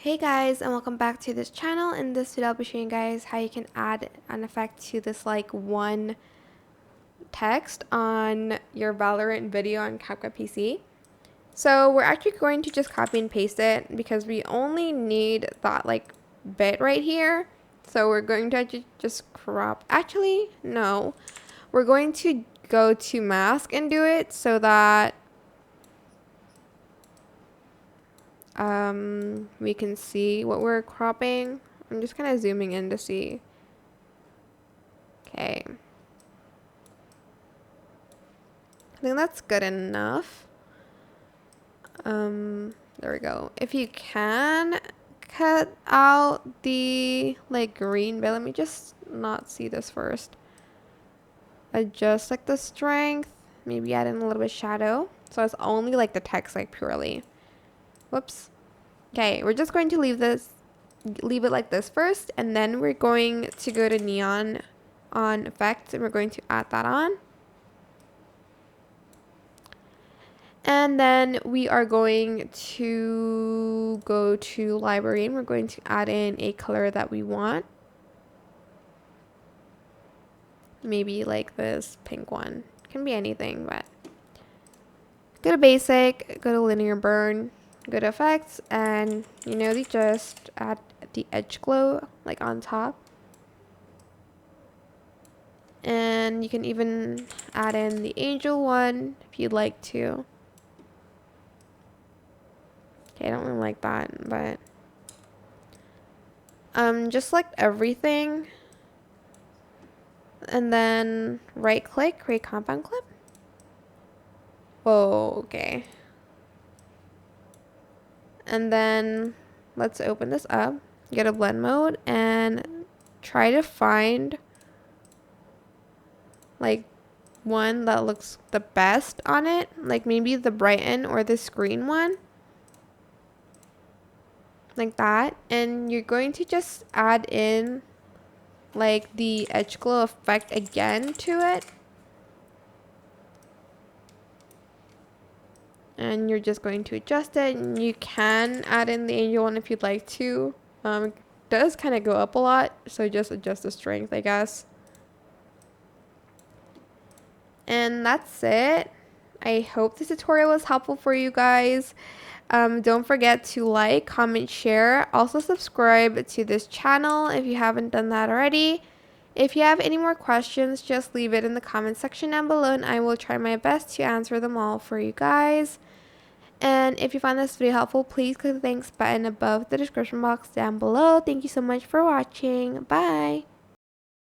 Hey guys, and welcome back to this channel. In this video I'll be showing you guys how you can add an effect to this one text on your Valorant video on CapCut PC. So we're actually going to just copy and paste it because we only need that bit right here. So we're going to just crop, actually no, we're going to go to mask and do it so that we can see what we're cropping. I'm just kind of zooming in to see. Okay. I think that's good enough. There we go. If you can cut out the green bit, let me just not see this first. Adjust the strength, maybe add in a little bit of shadow. So it's only the text purely. Whoops. Okay, we're just going to leave it like this first, and then we're going to go to neon on effects and we're going to add that on. And then we are going to go to library and we're going to add in a color that we want. Maybe this pink one. Can be anything, but go to basic, go to linear burn, go to effects, and they just add the edge glow on top. And you can even add in the angel one if you'd like to. Okay, I don't really like that, but just select everything and then right click, create compound clip. Whoa, okay. And then let's open this up, go to blend mode and try to find one that looks the best on it, maybe the brighten or the screen one, like that. And you're going to just add in the edge glow effect again to it, and you're just going to adjust it. And you can add in the angel one if you'd like to. It does kind of go up a lot, so just adjust the strength, I guess. And that's it. I hope this tutorial was helpful for you guys. Don't forget to like, comment, share. Also subscribe to this channel if you haven't done that already. If you have any more questions, just leave it in the comment section down below and I will try my best to answer them all for you guys. And if you found this video helpful, please click the thanks button above the description box down below. Thank you so much for watching. Bye!